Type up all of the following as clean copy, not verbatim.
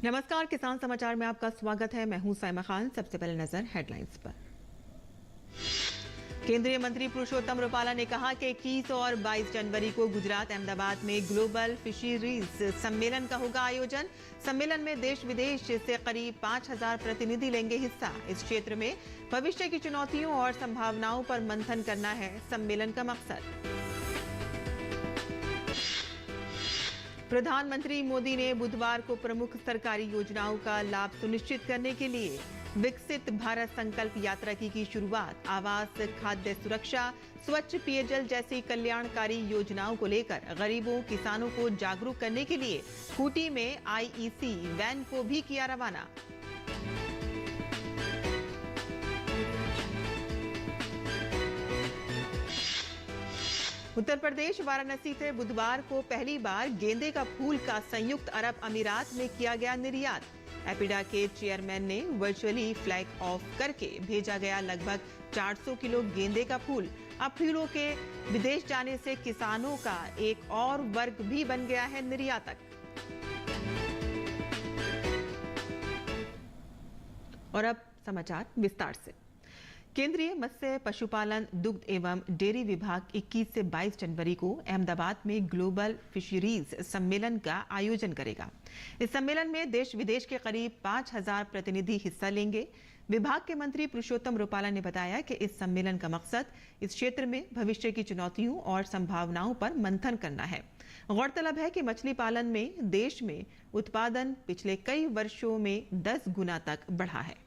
नमस्कार, किसान समाचार में आपका स्वागत है। मैं हूं साइमा खान। सबसे पहले नजर हेडलाइंस पर। केंद्रीय मंत्री पुरुषोत्तम रुपाला ने कहा कि 21 और 22 जनवरी को गुजरात अहमदाबाद में ग्लोबल फिशरीज सम्मेलन का होगा आयोजन। सम्मेलन में देश विदेश से करीब 5000 प्रतिनिधि लेंगे हिस्सा। इस क्षेत्र में भविष्य की चुनौतियों और संभावनाओं पर मंथन करना है सम्मेलन का मकसद। प्रधानमंत्री मोदी ने बुधवार को प्रमुख सरकारी योजनाओं का लाभ सुनिश्चित करने के लिए विकसित भारत संकल्प यात्रा की शुरुआत। आवास, खाद्य सुरक्षा, स्वच्छ पेयजल जैसी कल्याणकारी योजनाओं को लेकर गरीबों, किसानों को जागरूक करने के लिए खूंटी में आईईसी वैन को भी किया रवाना। उत्तर प्रदेश वाराणसी से बुधवार को पहली बार गेंदे का फूल का संयुक्त अरब अमीरात में किया गया निर्यात। एपिडा के चेयरमैन ने वर्चुअली फ्लैग ऑफ करके भेजा गया लगभग 400 किलो गेंदे का फूल। अब फूलों के विदेश जाने से किसानों का एक और वर्ग भी बन गया है निर्यातक। और अब समाचार विस्तार से। केंद्रीय मत्स्य, पशुपालन, दुग्ध एवं डेयरी विभाग 21 से 22 जनवरी को अहमदाबाद में ग्लोबल फिशरीज सम्मेलन का आयोजन करेगा। इस सम्मेलन में देश विदेश के करीब 5000 प्रतिनिधि हिस्सा लेंगे। विभाग के मंत्री पुरुषोत्तम रुपाला ने बताया कि इस सम्मेलन का मकसद इस क्षेत्र में भविष्य की चुनौतियों और संभावनाओं पर मंथन करना है। गौरतलब है कि मछली पालन में देश में उत्पादन पिछले कई वर्षों में 10 गुना तक बढ़ा है।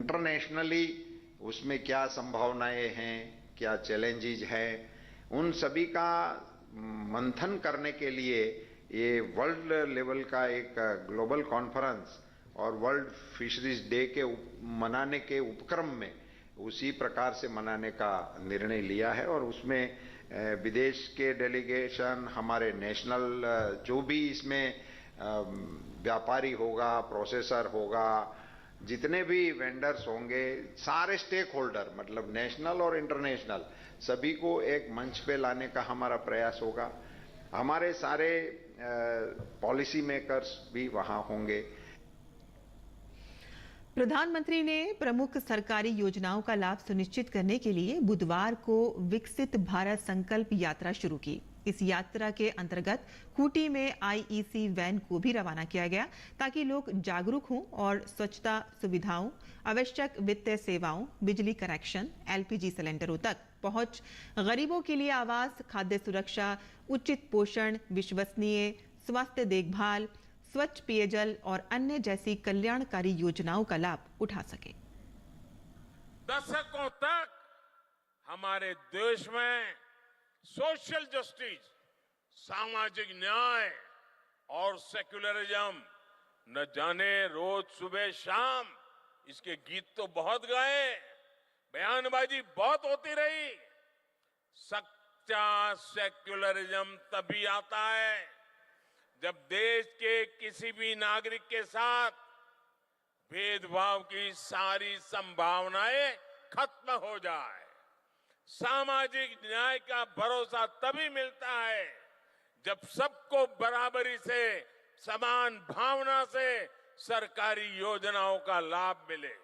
इंटरनेशनली उसमें क्या संभावनाएं हैं, क्या चैलेंजेस हैं, उन सभी का मंथन करने के लिए ये वर्ल्ड लेवल का एक ग्लोबल कॉन्फ्रेंस और वर्ल्ड फिशरीज डे के मनाने के उपक्रम में उसी प्रकार से मनाने का निर्णय लिया है। और उसमें विदेश के डेलीगेशन, हमारे नेशनल जो भी इसमें व्यापारी होगा, प्रोसेसर होगा, जितने भी वेंडर्स होंगे, सारे स्टेक होल्डर मतलब नेशनल और इंटरनेशनल सभी को एक मंच पे लाने का हमारा प्रयास होगा। हमारे सारे पॉलिसी मेकर्स भी वहां होंगे। प्रधानमंत्री ने प्रमुख सरकारी योजनाओं का लाभ सुनिश्चित करने के लिए बुधवार को विकसित भारत संकल्प यात्रा शुरू की। इस यात्रा के अंतर्गत खूंटी में आईईसी वैन को भी रवाना किया गया ताकि लोग जागरूक हों और स्वच्छता सुविधाओं, आवश्यक वित्तीय सेवाओं, बिजली कनेक्शन, एलपीजी सिलेंडरों तक पहुंच, गरीबों के लिए आवास, खाद्य सुरक्षा, उचित पोषण, विश्वसनीय स्वास्थ्य देखभाल, स्वच्छ पेयजल और अन्य जैसी कल्याणकारी योजनाओं का लाभ उठा सके। दशकों तक हमारे देश में सोशल जस्टिस, सामाजिक न्याय और सेक्युलरिज्म न जाने रोज सुबह शाम इसके गीत तो बहुत गाए, बयानबाजी बहुत होती रही। सच्चा सेक्युलरिज्म तभी आता है जब देश के किसी भी नागरिक के साथ भेदभाव की सारी संभावनाएं खत्म हो जाए। सामाजिक न्याय का भरोसा तभी मिलता है जब सबको बराबरी से, समान भावना से सरकारी योजनाओं का लाभ मिले।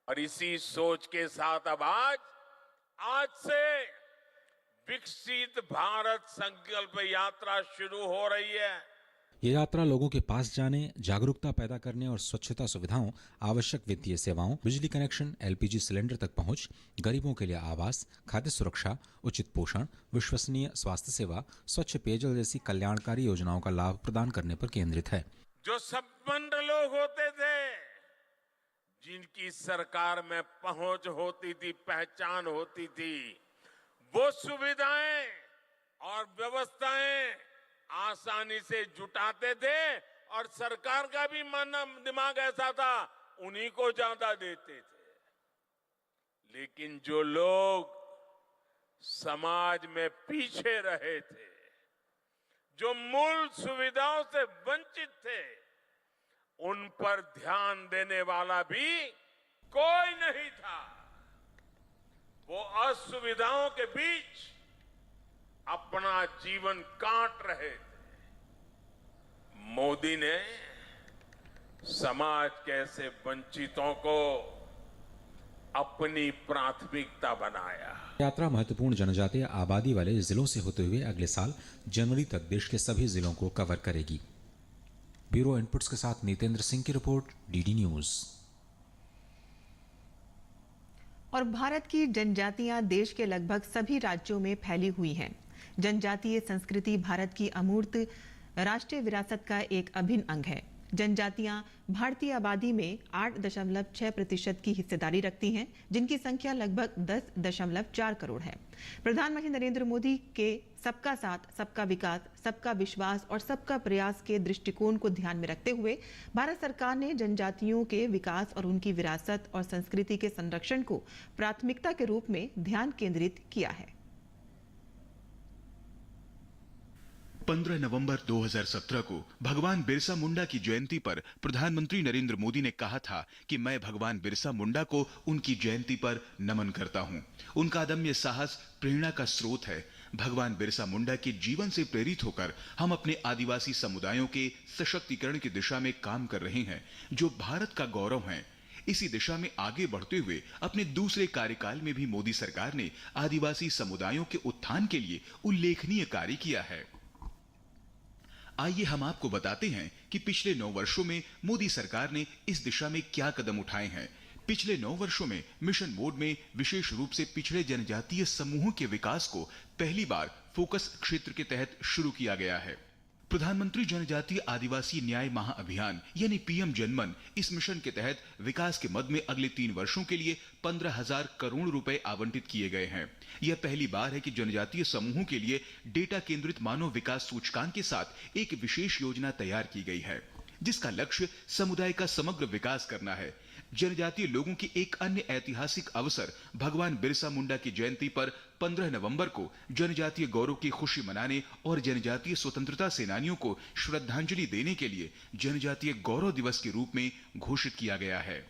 और इसी सोच के साथ अब आज से विकसित भारत संकल्प यात्रा शुरू हो रही है। ये यात्रा लोगों के पास जाने, जागरूकता पैदा करने और स्वच्छता सुविधाओं, आवश्यक वित्तीय सेवाओं, बिजली कनेक्शन, एलपीजी सिलेंडर तक पहुंच, गरीबों के लिए आवास, खाद्य सुरक्षा, उचित पोषण, विश्वसनीय स्वास्थ्य सेवा, स्वच्छ पेयजल जैसी कल्याणकारी योजनाओं का लाभ प्रदान करने पर केंद्रित है। जो संपन्न लोग होते थे, जिनकी सरकार में पहुंच होती थी, पहचान होती थी, वो सुविधाएं और व्यवस्थाएं आसानी से जुटाते थे और सरकार का भी मन दिमाग ऐसा था, उन्हीं को ज्यादा देते थे। लेकिन जो लोग समाज में पीछे रहे थे, जो मूल सुविधाओं से वंचित थे, उन पर ध्यान देने वाला भी कोई नहीं था। वो असुविधाओं के बीच अपना जीवन काट रहे थे, मोदी ने समाज के ऐसे वंचितों को अपनी प्राथमिकता बनाया। यात्रा महत्वपूर्ण जनजातीय आबादी वाले जिलों से होते हुए अगले साल जनवरी तक देश के सभी जिलों को कवर करेगी। ब्यूरो इनपुट्स के साथ नीतेंद्र सिंह की रिपोर्ट, डीडी न्यूज। और भारत की जनजातियां देश के लगभग सभी राज्यों में फैली हुई हैं। जनजातीय संस्कृति भारत की अमूर्त राष्ट्रीय विरासत का एक अभिन्न अंग है। जनजातियां भारतीय आबादी में 8.6% की हिस्सेदारी रखती हैं, जिनकी संख्या लगभग 10.4 करोड़ है। प्रधानमंत्री नरेंद्र मोदी के सबका साथ, सबका विकास, सबका विश्वास और सबका प्रयास के दृष्टिकोण को ध्यान में रखते हुए भारत सरकार ने जनजातियों के विकास और उनकी विरासत और संस्कृति के संरक्षण को प्राथमिकता के रूप में ध्यान केंद्रित किया है। 15 नवंबर 2017 को भगवान बिरसा मुंडा की जयंती पर प्रधानमंत्री नरेंद्र मोदी ने कहा था कि मैं भगवान बिरसा मुंडा को उनकी जयंती पर नमन करता हूं। उनका अदम्य साहस प्रेरणा का स्रोत है। भगवान बिरसा मुंडा के जीवन से प्रेरित होकर हम अपने आदिवासी समुदायों के सशक्तिकरण की दिशा में काम कर रहे हैं, जो भारत का गौरव है। इसी दिशा में आगे बढ़ते हुए अपने दूसरे कार्यकाल में भी मोदी सरकार ने आदिवासी समुदायों के उत्थान के लिए उल्लेखनीय कार्य किया है। आइए हम आपको बताते हैं कि पिछले 9 वर्षों में मोदी सरकार ने इस दिशा में क्या कदम उठाए हैं। पिछले 9 वर्षों में मिशन मोड में विशेष रूप से पिछड़े जनजातीय समूहों के विकास को पहली बार फोकस क्षेत्र के तहत शुरू किया गया है। प्रधानमंत्री जनजातीय आदिवासी न्याय महाअभियान यानी पीएम जनमन, इस मिशन के तहत विकास के मद में अगले 3 वर्षों के लिए 15,000 करोड़ रुपए आवंटित किए गए हैं। यह पहली बार है कि जनजातीय समूहों के लिए डेटा केंद्रित मानव विकास सूचकांक के साथ एक विशेष योजना तैयार की गई है, जिसका लक्ष्य समुदाय का समग्र विकास करना है। जनजातीय लोगों की एक अन्य ऐतिहासिक अवसर भगवान बिरसा मुंडा की जयंती पर 15 नवंबर को जनजातीय गौरव की खुशी मनाने और जनजातीय स्वतंत्रता सेनानियों को श्रद्धांजलि देने के लिए जनजातीय गौरव दिवस के रूप में घोषित किया गया है।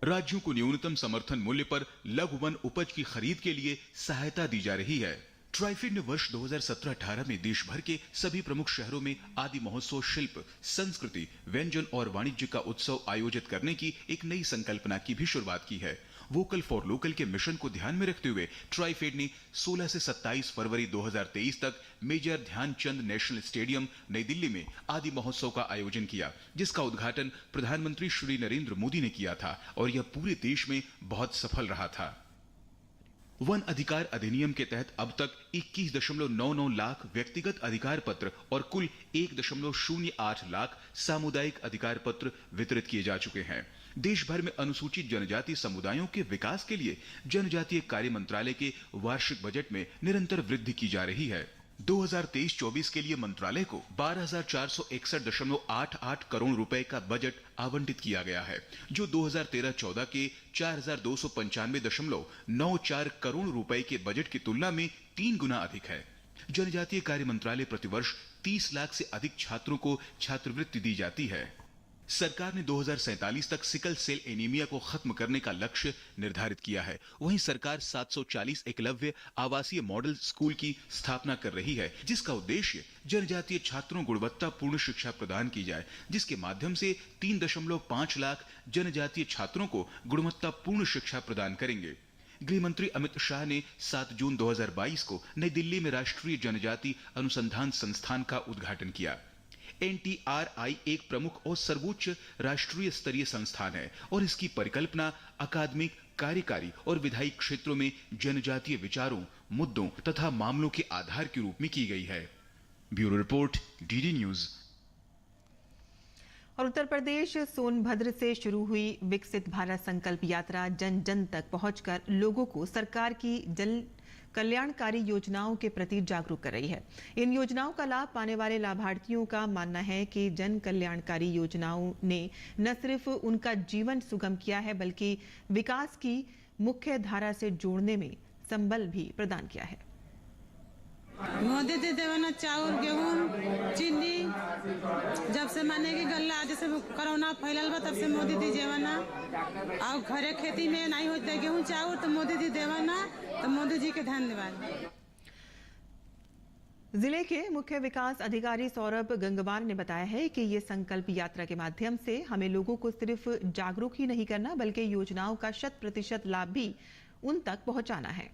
राज्यों को न्यूनतम समर्थन मूल्य पर लघु वन उपज की खरीद के लिए सहायता दी जा रही है। ट्राइफेड ने वर्ष 2017-18 में देश भर के सभी प्रमुख शहरों में आदि महोत्सव, शिल्प, संस्कृति, व्यंजन और वाणिज्य का उत्सव आयोजित करने की एक नई संकल्पना की भी शुरुआत की है। वोकल फॉर लोकल के मिशन को ध्यान में रखते हुए ट्राइफेड ने 16 से 27 फरवरी 2023 तक मेजर ध्यानचंद नेशनल स्टेडियम नई दिल्ली में आदि महोत्सव का आयोजन किया, जिसका उद्घाटन प्रधानमंत्री श्री नरेंद्र मोदी ने किया था और यह पूरे देश में बहुत सफल रहा था। वन अधिकार अधिनियम के तहत अब तक 21.99 लाख व्यक्तिगत अधिकार पत्र और कुल 1.08 लाख सामुदायिक अधिकार पत्र वितरित किए जा चुके हैं। देश भर में अनुसूचित जनजाति समुदायों के विकास के लिए जनजातीय कार्य मंत्रालय के वार्षिक बजट में निरंतर वृद्धि की जा रही है। 2023-24 के लिए मंत्रालय को 12,461.88 करोड़ रुपए का बजट आवंटित किया गया है, जो 2013-14 के 4,295.94 करोड़ रुपए के बजट की तुलना में 3 गुना अधिक है। जनजातीय कार्य मंत्रालय प्रतिवर्ष 30 लाख से अधिक छात्रों को छात्रवृत्ति दी जाती है। सरकार ने 2047 तक सिकल सेल एनीमिया को खत्म करने का लक्ष्य निर्धारित किया है। वहीं सरकार 740 एकलव्य आवासीय मॉडल स्कूल की स्थापना कर रही है, जिसका उद्देश्य जनजातीय छात्रों गुणवत्तापूर्ण शिक्षा प्रदान की जाए, जिसके माध्यम से 3.5 लाख जनजातीय छात्रों को गुणवत्तापूर्ण शिक्षा प्रदान करेंगे। गृह मंत्री अमित शाह ने 7 जून 2022 को नई दिल्ली में राष्ट्रीय जनजाति अनुसंधान संस्थान का उद्घाटन किया। NTRI एक प्रमुख और सर्वोच्च राष्ट्रीय स्तरीय संस्थान है और इसकी परिकल्पना अकादमिक, कार्यकारी और विधायी क्षेत्रों में जनजातीय विचारों, मुद्दों तथा मामलों के आधार के रूप में की गई है। Bureau report, DD news. और उत्तर प्रदेश सोनभद्र से शुरू हुई विकसित भारत संकल्प यात्रा जन जन तक पहुंचकर लोगों को सरकार की जन कल्याणकारी योजनाओं के प्रति जागरूक कर रही है। इन योजनाओं का लाभ पाने वाले लाभार्थियों का मानना है कि जन कल्याणकारी योजनाओं ने न सिर्फ उनका जीवन सुगम किया है, बल्कि विकास की मुख्य धारा से जोड़ने में संबल भी प्रदान किया है। मोदी जी देवना चाउर, गेहूं, चीनी, जब से माने की गल्ला जैसे कोरोना फैलल बा तब से मोदी जी देवना, और घरे खेती में नहीं होते गेहूं चाउर तो मोदी जी देवना, तो मोदी जी के धन्यवाद। जिले के मुख्य विकास अधिकारी सौरभ गंगवार ने बताया है कि ये संकल्प यात्रा के माध्यम से हमें लोगों को सिर्फ जागरूक ही नहीं करना बल्कि योजनाओं का 100% लाभ भी उन तक पहुंचाना है।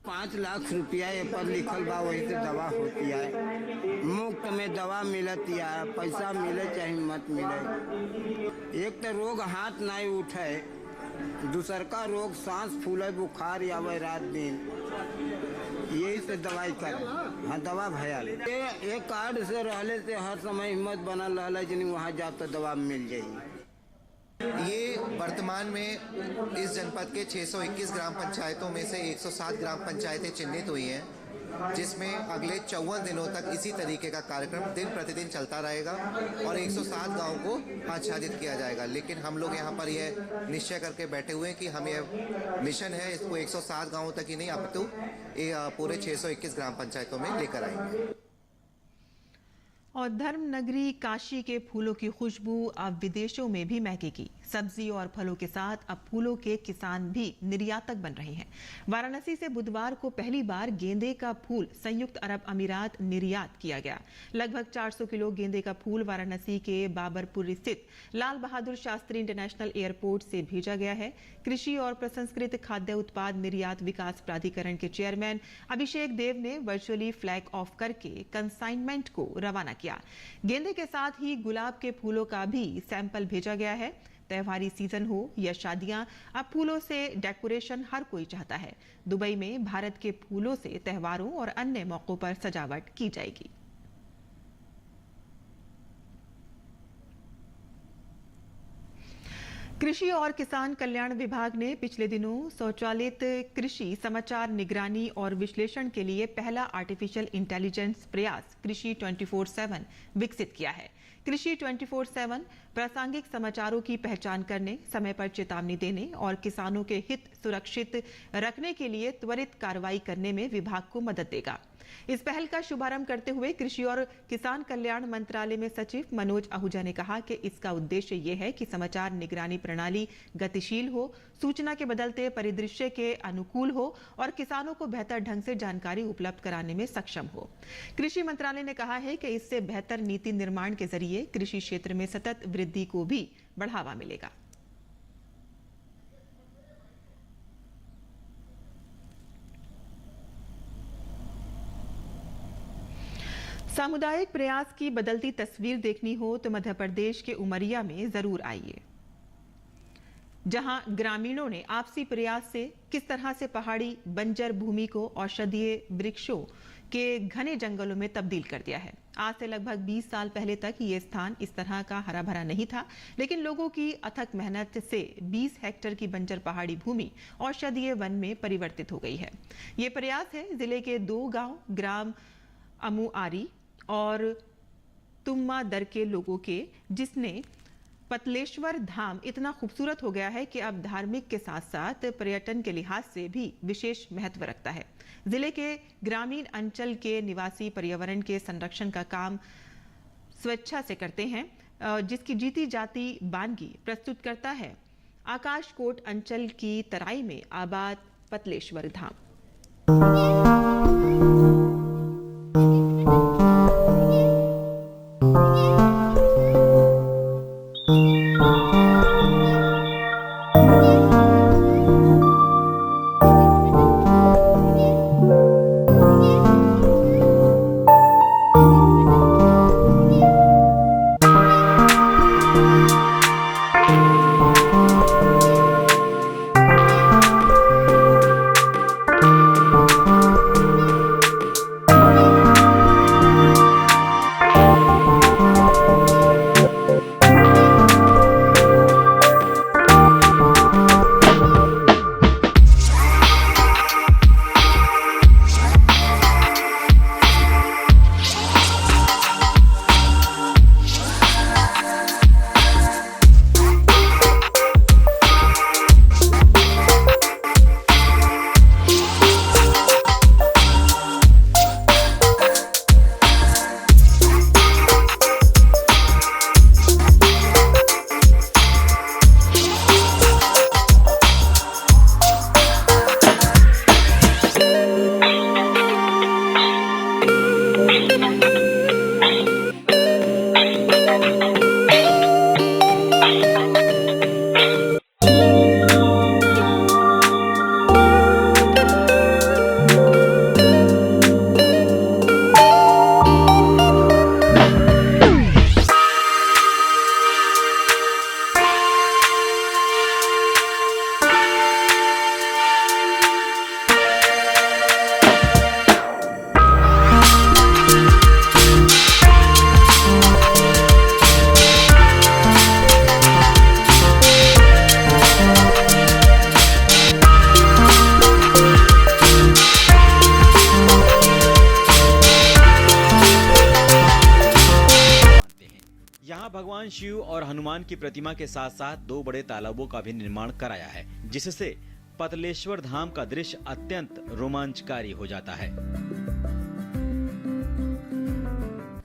5 लाख रुपया ये पर लिखल बा, वही से दवा होती है, मुफ्त में दवा मिलती है, पैसा मिले चाहे मत मिले। एक तो रोग हाथ नहीं उठे, दूसर का रोग सांस फूले, बुखार आवे रात दिन, यही से दवाई कर। हाँ, दवा भयल ये कार्ड से रहले से हर समय हिम्मत बनल रहले जिन वहाँ जाओ तो दवा मिल जाएगी। ये वर्तमान में इस जनपद के 621 ग्राम पंचायतों में से 107 ग्राम पंचायतें चिन्हित हुई हैं, जिसमें अगले 54 दिनों तक इसी तरीके का कार्यक्रम दिन प्रतिदिन चलता रहेगा और 107 गांव को आच्छादित किया जाएगा। लेकिन हम लोग यहाँ पर यह निश्चय करके बैठे हुए हैं कि हम यह मिशन है इसको 107 गांवों तक ही नहीं अपितु पूरे 621 ग्राम पंचायतों में लेकर आएंगे। और धर्म नगरी काशी के फूलों की खुशबू अब विदेशों में भी महकेगी। सब्जी और फलों के साथ अब फूलों के किसान भी निर्यातक बन रहे हैं। वाराणसी से बुधवार को पहली बार गेंदे का फूल संयुक्त अरब अमीरात निर्यात किया गया। लगभग 400 किलो गेंदे का फूल वाराणसी के बाबरपुर स्थित लाल बहादुर शास्त्री इंटरनेशनल एयरपोर्ट से भेजा गया है। कृषि और प्रसंस्कृत खाद्य उत्पाद निर्यात विकास प्राधिकरण के चेयरमैन अभिषेक देव ने वर्चुअली फ्लैग ऑफ करके कंसाइनमेंट को रवाना किया। गेंदे के साथ ही गुलाब के फूलों का भी सैंपल भेजा गया है। त्योहारी सीजन हो या शादियां, अब फूलों से डेकोरेशन हर कोई चाहता है। दुबई में भारत के फूलों से त्योहारों और अन्य मौकों पर सजावट की जाएगी। कृषि और किसान कल्याण विभाग ने पिछले दिनों स्वचालित कृषि समाचार निगरानी और विश्लेषण के लिए पहला आर्टिफिशियल इंटेलिजेंस प्रयास कृषि 24/7 विकसित किया है। कृषि 24/7 प्रासंगिक समाचारों की पहचान करने, समय पर चेतावनी देने और किसानों के हित सुरक्षित रखने के लिए त्वरित कार्रवाई करने में विभाग को मदद देगा। इस पहल का शुभारंभ करते हुए कृषि और किसान कल्याण मंत्रालय में सचिव मनोज आहूजा ने कहा कि इसका उद्देश्य ये है कि समाचार निगरानी प्रणाली गतिशील हो, सूचना के बदलते परिदृश्य के अनुकूल हो और किसानों को बेहतर ढंग से जानकारी उपलब्ध कराने में सक्षम हो। कृषि मंत्रालय ने कहा है कि इससे बेहतर नीति निर्माण के जरिए कृषि क्षेत्र में सतत वृद्धि को भी बढ़ावा मिलेगा। सामुदायिक प्रयास की बदलती तस्वीर देखनी हो तो मध्य प्रदेश के उमरिया में जरूर आइए, जहां ग्रामीणों ने आपसी प्रयास से किस तरह से पहाड़ी बंजर भूमि को औषधीय वृक्षों के घने जंगलों में तब्दील कर दिया है। आज से लगभग 20 साल पहले तक ये स्थान इस तरह का हरा भरा नहीं था, लेकिन लोगों की अथक मेहनत से 20 हेक्टेयर की बंजर पहाड़ी भूमि औषधीय वन में परिवर्तित हो गई है। ये प्रयास है जिले के 2 गांव ग्राम अमुआरी और तुम्मा दर के लोगों के, जिसने पतलेश्वर धाम इतना खूबसूरत हो गया है कि अब धार्मिक के साथ साथ पर्यटन के लिहाज से भी विशेष महत्व रखता है। जिले के ग्रामीण अंचल के निवासी पर्यावरण के संरक्षण का काम स्वेच्छा से करते हैं, जिसकी जीती जाती वानगी प्रस्तुत करता है आकाशकोट अंचल की तराई में आबाद पतलेश्वर धाम। हनुमान की प्रतिमा के साथ साथ 2 बड़े तालाबों का भी निर्माण कराया है, जिससे पतलेश्वर धाम का दृश्य अत्यंत रोमांचकारी हो जाता है।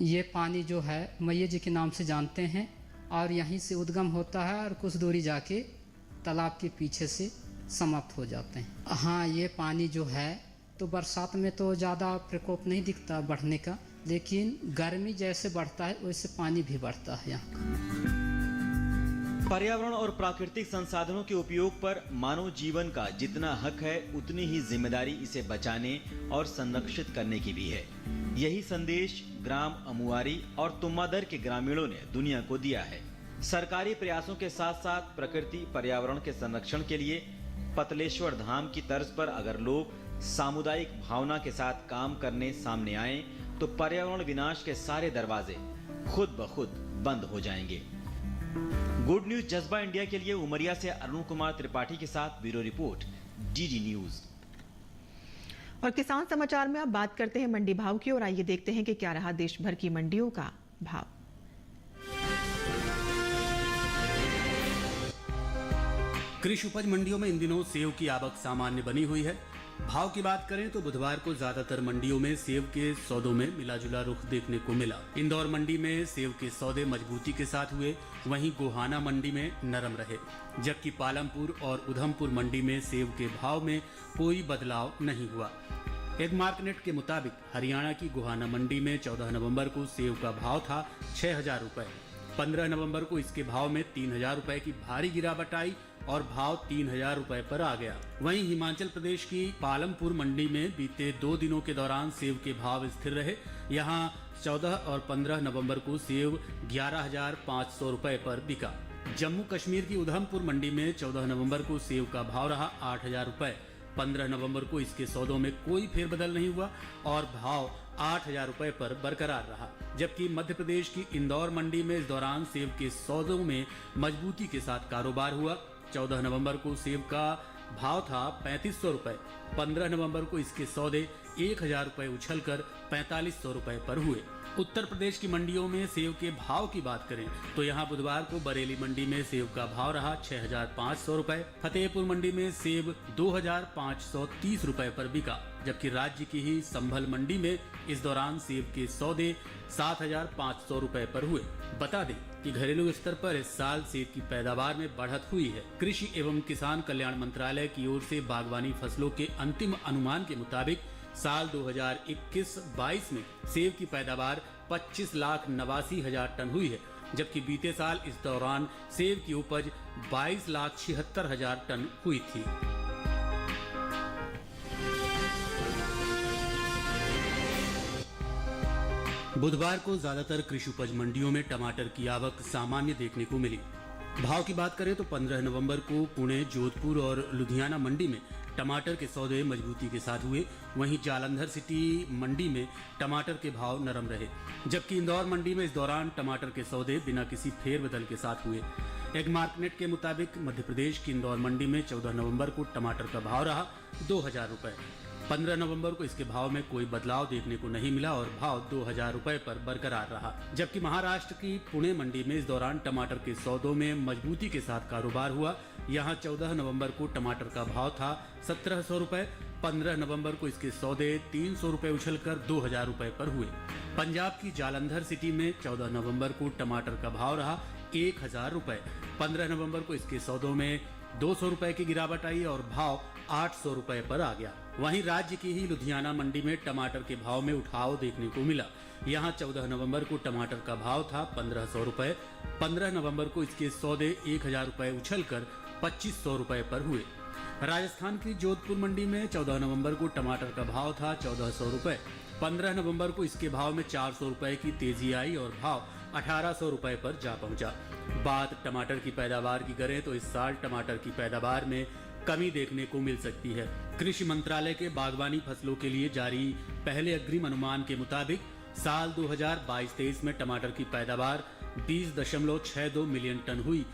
ये पानी जो है मैया जी के नाम से जानते हैं और यहीं से उद्गम होता है और कुछ दूरी जाके तालाब के पीछे से समाप्त हो जाते हैं। हाँ, ये पानी जो है तो बरसात में तो ज़्यादा प्रकोप नहीं दिखता बढ़ने का, लेकिन गर्मी जैसे बढ़ता है वैसे पानी भी बढ़ता है यहाँ। पर्यावरण और प्राकृतिक संसाधनों के उपयोग पर मानव जीवन का जितना हक है, उतनी ही जिम्मेदारी इसे बचाने और संरक्षित करने की भी है। यही संदेश ग्राम अमुआरी और तुम्बादर के ग्रामीणों ने दुनिया को दिया है। सरकारी प्रयासों के साथ साथ प्रकृति पर्यावरण के संरक्षण के लिए पतलेश्वर धाम की तर्ज पर अगर लोग सामुदायिक भावना के साथ काम करने सामने आए तो पर्यावरण विनाश के सारे दरवाजे खुद ब खुद बंद हो जाएंगे। गुड न्यूज जज्बा इंडिया के लिए उमरिया से अरुण कुमार त्रिपाठी के साथ ब्यूरो रिपोर्ट, डीडी न्यूज। और किसान समाचार में अब बात करते हैं मंडी भाव की और आइए देखते हैं कि क्या रहा देश भर की मंडियों का भाव। कृषि उपज मंडियों में इन दिनों सेव की आवक सामान्य बनी हुई है। भाव की बात करें तो बुधवार को ज्यादातर मंडियों में सेव के सौदों में मिलाजुला रुख देखने को मिला। इंदौर मंडी में सेव के सौदे मजबूती के साथ हुए, वहीं गोहाना मंडी में नरम रहे, जबकि पालमपुर और उधमपुर मंडी में सेव के भाव में कोई बदलाव नहीं हुआ। एक मार्कनेट के मुताबिक हरियाणा की गोहाना मंडी में 14 नवंबर को सेव का भाव था 6,000 रुपए। 15 नवंबर को इसके भाव में 3,000 रुपए की भारी गिरावट आई और भाव 3,000 रुपए पर आ गया। वहीं हिमाचल प्रदेश की पालमपुर मंडी में बीते 2 दिनों के दौरान सेव के भाव स्थिर रहे। यहां 14 और 15 नवंबर को सेव 11,500 रुपए पर बिका। जम्मू कश्मीर की उधमपुर मंडी में 14 नवंबर को सेव का भाव रहा 8,000 रुपए। 15 नवंबर को इसके सौदों में कोई फेरबदल नहीं हुआ और भाव 8,000 रुपए पर बरकरार रहा। जबकि मध्य प्रदेश की इंदौर मंडी में इस दौरान सेव के सौदों में मजबूती के साथ कारोबार हुआ। 14 नवंबर को सेव का भाव था 3,500 रुपए। 15 नवंबर को इसके सौदे 1,000 रुपए उछलकर 4,500 रुपए पर हुए। उत्तर प्रदेश की मंडियों में सेव के भाव की बात करें तो यहां बुधवार को बरेली मंडी में सेव का भाव रहा 6,500 रुपए। फतेहपुर मंडी में सेव 2,530 रुपए पर बिका, जबकि राज्य की ही संभल मंडी में इस दौरान सेव के सौदे 7,500 रुपए पर हुए। बता दें कि घरेलू स्तर पर इस साल सेब की पैदावार में बढ़त हुई है। कृषि एवं किसान कल्याण मंत्रालय की ओर से बागवानी फसलों के अंतिम अनुमान के मुताबिक साल 2021-22 में सेब की पैदावार 25,89,000 टन हुई है, जबकि बीते साल इस दौरान सेब की उपज 22,76,000 टन हुई थी। बुधवार को ज्यादातर कृषि उपज मंडियों में टमाटर की आवक सामान्य देखने को मिली। भाव की बात करें तो 15 नवंबर को पुणे, जोधपुर और लुधियाना मंडी में टमाटर के सौदे मजबूती के साथ हुए। वहीं जालंधर सिटी मंडी में टमाटर के भाव नरम रहे, जबकि इंदौर मंडी में इस दौरान टमाटर के सौदे बिना किसी फेरबदल के साथ हुए। एक मार्कनेट के मुताबिक मध्य प्रदेश की इंदौर मंडी में 14 नवंबर को टमाटर का भाव रहा 2,000 रुपए। 15 नवंबर को इसके भाव में कोई बदलाव देखने को नहीं मिला और भाव 2,000 रुपए पर बरकरार रहा। जबकि महाराष्ट्र की पुणे मंडी में इस दौरान टमाटर के सौदों में मजबूती के साथ कारोबार हुआ। यहां 14 नवंबर को टमाटर का भाव था 1,700 रुपए। 15 नवंबर को इसके सौदे 300 रुपए उछलकर 2,000 रुपए पर हुए। पंजाब की जालंधर सिटी में 14 नवंबर को टमाटर का भाव रहा 1,000 रुपए। 15 नवंबर को इसके सौदों में 200 रुपए की गिरावट आई और भाव 800 रुपए पर आ गया। वहीं राज्य की ही लुधियाना मंडी में टमाटर के भाव में उठाव देखने को मिला। यहां 14 नवंबर को टमाटर का भाव था 1,500 रुपए। 15 नवंबर को इसके सौदे 1,000 रुपए उछलकर 2,500 रुपए पर हुए। राजस्थान की जोधपुर मंडी में 14 नवंबर को टमाटर का भाव था 1,400 रुपए। 15 नवंबर को इसके भाव में 400 रुपए की तेजी आई और भाव 1,800 रुपए पर जा पहुंचा। बात टमाटर की पैदावार की करें तो इस साल टमाटर की पैदावार में कमी देखने को मिल सकती है। कृषि मंत्रालय के बागवानी फसलों के लिए जारी पहले अग्रिम अनुमान के मुताबिक साल 2022-23 में टमाटर की पैदावार 20.62 मिलियन टन हुई,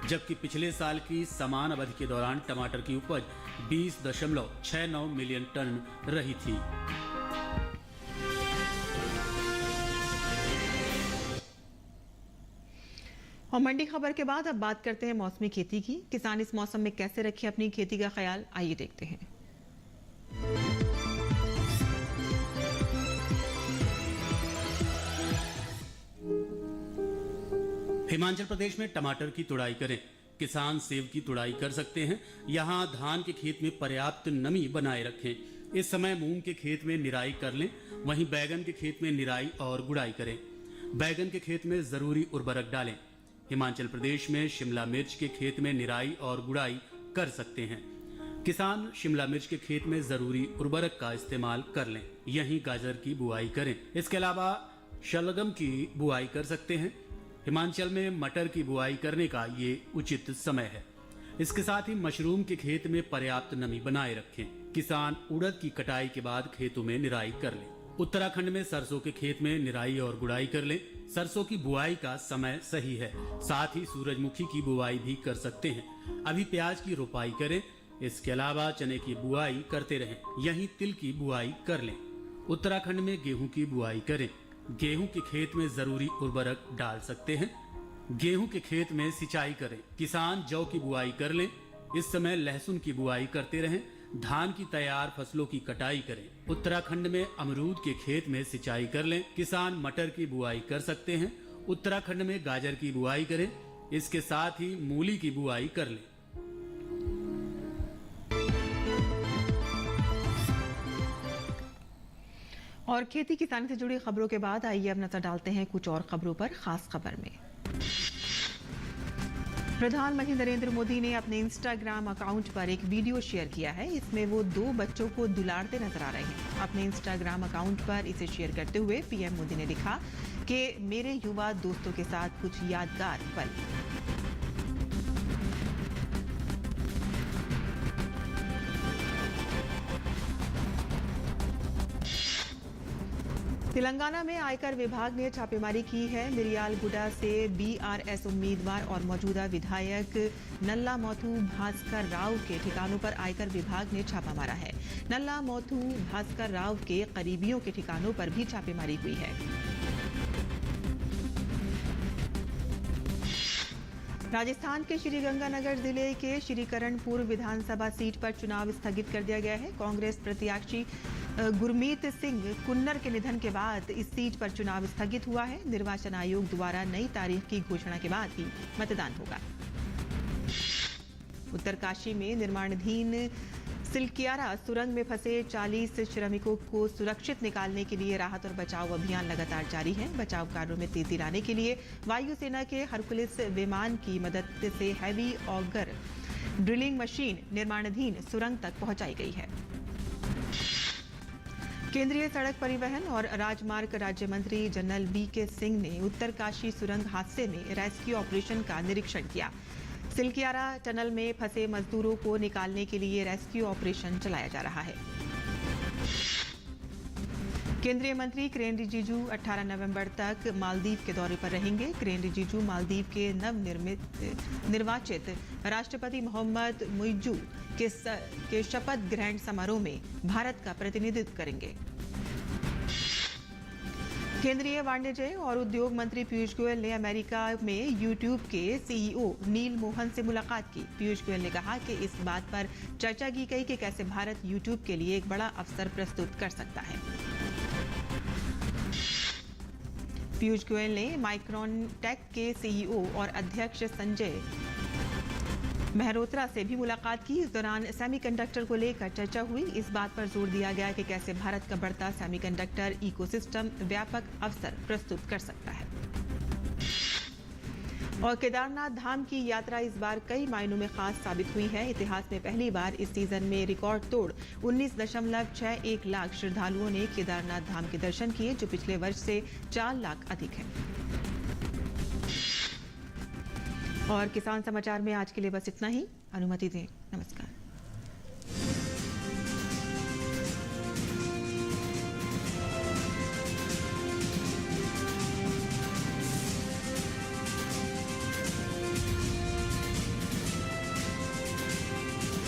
जबकि पिछले साल की समान अवधि के दौरान टमाटर की उपज 20.69 मिलियन टन रही थी। और मंडी खबर के बाद अब बात करते हैं मौसमी खेती की। किसान इस मौसम में कैसे रखे अपनी खेती का ख्याल, आइए देखते हैं। हिमाचल प्रदेश में टमाटर की तुड़ाई करें। किसान सेब की तुड़ाई कर सकते हैं। यहाँ धान के खेत में पर्याप्त नमी बनाए रखें। इस समय मूंग के खेत में निराई कर लें। वहीं बैगन के खेत में निराई और गुड़ाई करें। बैगन के खेत में जरूरी उर्वरक डालें। हिमाचल प्रदेश में शिमला मिर्च के खेत में निराई और गुड़ाई कर सकते हैं। किसान शिमला मिर्च के खेत में जरूरी उर्वरक का इस्तेमाल कर लें। यहीं गाजर की बुआई करें। इसके अलावा शलगम की बुआई कर सकते हैं। हिमाचल में मटर की बुआई करने का ये उचित समय है। इसके साथ ही मशरूम के खेत में पर्याप्त नमी बनाए रखें। किसान उड़द की कटाई के बाद खेतों में निराई कर लें। उत्तराखंड में सरसों के खेत में निराई और गुड़ाई कर लें। सरसों की बुआई का समय सही है। साथ ही सूरजमुखी की बुआई भी कर सकते हैं। अभी प्याज की रोपाई करें। इसके अलावा चने की बुआई करते रहें। यहीं तिल की बुआई कर लें। उत्तराखंड में गेहूं की बुआई करें। गेहूं के खेत में जरूरी उर्वरक डाल सकते हैं। गेहूं के खेत में सिंचाई करें। किसान जौ की बुआई कर लें। इस समय लहसुन की बुआई करते रहें। धान की तैयार फसलों की कटाई करें। उत्तराखंड में अमरूद के खेत में सिंचाई कर लें। किसान मटर की बुआई कर सकते हैं। उत्तराखंड में गाजर की बुआई करें। इसके साथ ही मूली की बुआई कर लें। और खेती किसानी से जुड़ी खबरों के बाद आइए अब नजर डालते हैं कुछ और खबरों पर। खास खबर में प्रधानमंत्री नरेंद्र मोदी ने अपने इंस्टाग्राम अकाउंट पर एक वीडियो शेयर किया है। इसमें वो 2 बच्चों को दुलारते नजर आ रहे हैं। अपने इंस्टाग्राम अकाउंट पर इसे शेयर करते हुए पीएम मोदी ने लिखा कि मेरे युवा दोस्तों के साथ कुछ यादगार पल। तेलंगाना में आयकर विभाग ने छापेमारी की है। मिरियालगुडा से बीआरएस उम्मीदवार और मौजूदा विधायक नल्ला मोथू भास्कर राव के ठिकानों पर आयकर विभाग ने छापा मारा है। नल्ला मोथू भास्कर राव के करीबियों के ठिकानों पर भी छापेमारी हुई है। राजस्थान के श्रीगंगानगर जिले के श्रीकरणपुर विधानसभा सीट पर चुनाव स्थगित कर दिया गया है। कांग्रेस प्रत्याशी गुरमीत सिंह कुन्नर के निधन के बाद इस सीट पर चुनाव स्थगित हुआ है। निर्वाचन आयोग द्वारा नई तारीख की घोषणा के बाद ही मतदान होगा। उत्तरकाशी में निर्माणाधीन सिलकियारा सुरंग में फंसे 40 श्रमिकों को सुरक्षित निकालने के लिए राहत और बचाव अभियान लगातार जारी है। बचाव कार्यों में तेजी लाने के लिए वायुसेना के हरकुलिस विमान की मदद से हैवी ऑगर ड्रिलिंग मशीन निर्माणाधीन सुरंग तक पहुंचाई गई है। केंद्रीय सड़क परिवहन और राजमार्ग राज्य मंत्री जनरल वीके सिंह ने उत्तरकाशी सुरंग हादसे में रेस्क्यू ऑपरेशन का निरीक्षण किया। सिलकियारा टनल में फंसे मजदूरों को निकालने के लिए रेस्क्यू ऑपरेशन चलाया जा रहा है। केंद्रीय मंत्री किरेन रिजिजू 18 नवंबर तक मालदीव के दौरे पर रहेंगे। किरेन रिजिजू मालदीव के निर्वाचित राष्ट्रपति मोहम्मद मुइज्जू के शपथ ग्रहण समारोह में भारत का प्रतिनिधित्व करेंगे। केंद्रीय वाणिज्य और उद्योग मंत्री पीयूष गोयल ने अमेरिका में यूट्यूब के सीईओ नील मोहन से मुलाकात की। पीयूष गोयल ने कहा कि इस बात पर चर्चा की गई कि कैसे भारत यूट्यूब के लिए एक बड़ा अवसर प्रस्तुत कर सकता है। पीयूष गोयल ने माइक्रॉन टेक के सीईओ और अध्यक्ष संजय मेहरोत्रा से भी मुलाकात की। इस दौरान सेमीकंडक्टर को लेकर चर्चा हुई। इस बात पर जोर दिया गया कि कैसे भारत का बढ़ता सेमीकंडक्टर इकोसिस्टम व्यापक अवसर प्रस्तुत कर सकता है। और केदारनाथ धाम की यात्रा इस बार कई मायनों में खास साबित हुई है। इतिहास में पहली बार इस सीजन में रिकॉर्ड तोड़ 19.61 लाख श्रद्धालुओं ने केदारनाथ धाम के दर्शन किए, जो पिछले वर्ष से 4 लाख अधिक है। और किसान समाचार में आज के लिए बस इतना ही। अनुमति दें। नमस्कार।